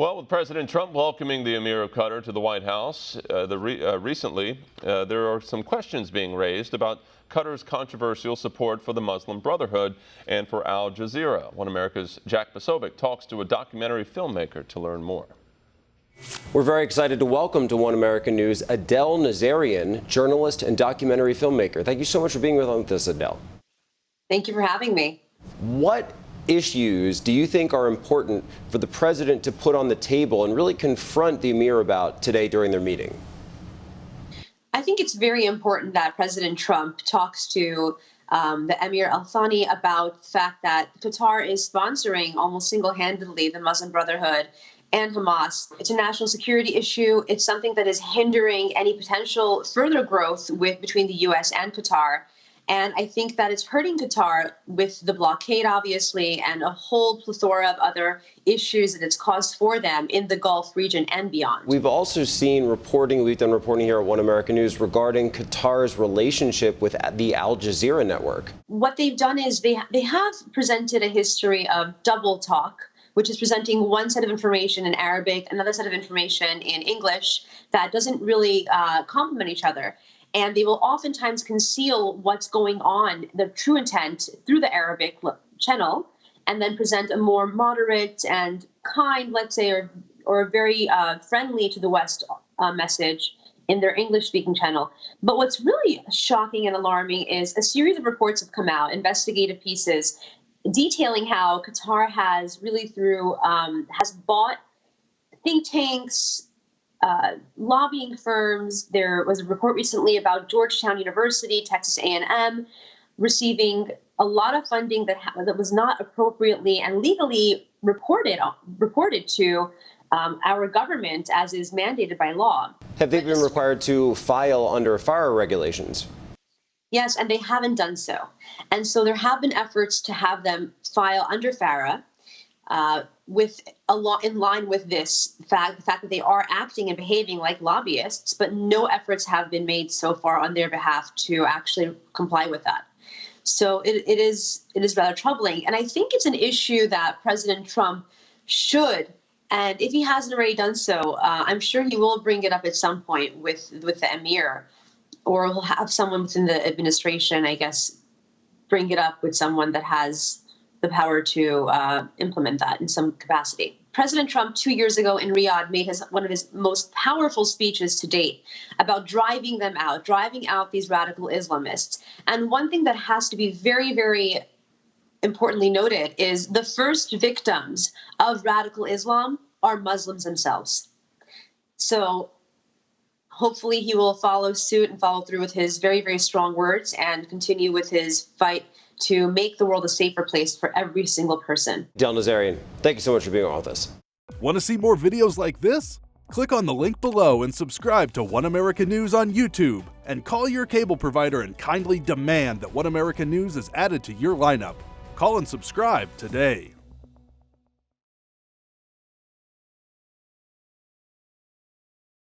Well, with President Trump welcoming the Emir of Qatar to the White House recently, there are some questions being raised about Qatar's controversial support for the Muslim Brotherhood and for Al Jazeera. One America's Jack Posobiec talks to a documentary filmmaker to learn more. We're very excited to welcome to One American News Adelle Nazarian, journalist and documentary filmmaker. Thank you so much for being with us, Adelle. Thank you for having me. What issues do you think are important for the president to put on the table and really confront the Emir about today during their meeting? I think it's very important that President Trump talks to the Emir Al Thani about the fact that Qatar is sponsoring almost single-handedly the Muslim Brotherhood and Hamas. It's a national security issue. It's something that is hindering any potential further growth between the U.S. and Qatar. And I think that it's hurting Qatar with the blockade, obviously, and a whole plethora of other issues that it's caused for them in the Gulf region and beyond. We've also seen reporting, we've done reporting here at One American News regarding Qatar's relationship with the Al Jazeera network. What they've done is they have presented a history of double talk, which is presenting one set of information in Arabic, another set of information in English that doesn't really complement each other. And they will oftentimes conceal what's going on, the true intent, through the Arabic channel, and then present a more moderate and kind, let's say, or very friendly to the West message in their English-speaking channel. But what's really shocking and alarming is a series of reports have come out, investigative pieces, detailing how Qatar has really has bought think tanks, lobbying firms. There was a report recently about Georgetown University, Texas A&M, receiving a lot of funding that was not appropriately and legally reported to our government, as is mandated by law. Have they been required to file under FARA regulations? Yes, and they haven't done so. And so there have been efforts to have them file under FARA, in line with this the fact that they are acting and behaving like lobbyists, but no efforts have been made so far on their behalf to actually comply with that. So it is rather troubling. And I think it's an issue that President Trump should, and if he hasn't already done so, I'm sure he will bring it up at some point with the Emir, or he'll have someone within the administration, I guess, bring it up with someone that has the power to implement that in some capacity. President Trump 2 years ago in Riyadh made one of his most powerful speeches to date about driving out these radical Islamists. And one thing that has to be very, very importantly noted is the first victims of radical Islam are Muslims themselves. So hopefully he will follow suit and follow through with his very, very strong words and continue with his fight to make the world a safer place for every single person. Adelle Nazarian, thank you so much for being on with us. Want to see more videos like this? Click on the link below and subscribe to One American News on YouTube. And call your cable provider and kindly demand that One American News is added to your lineup. Call and subscribe today.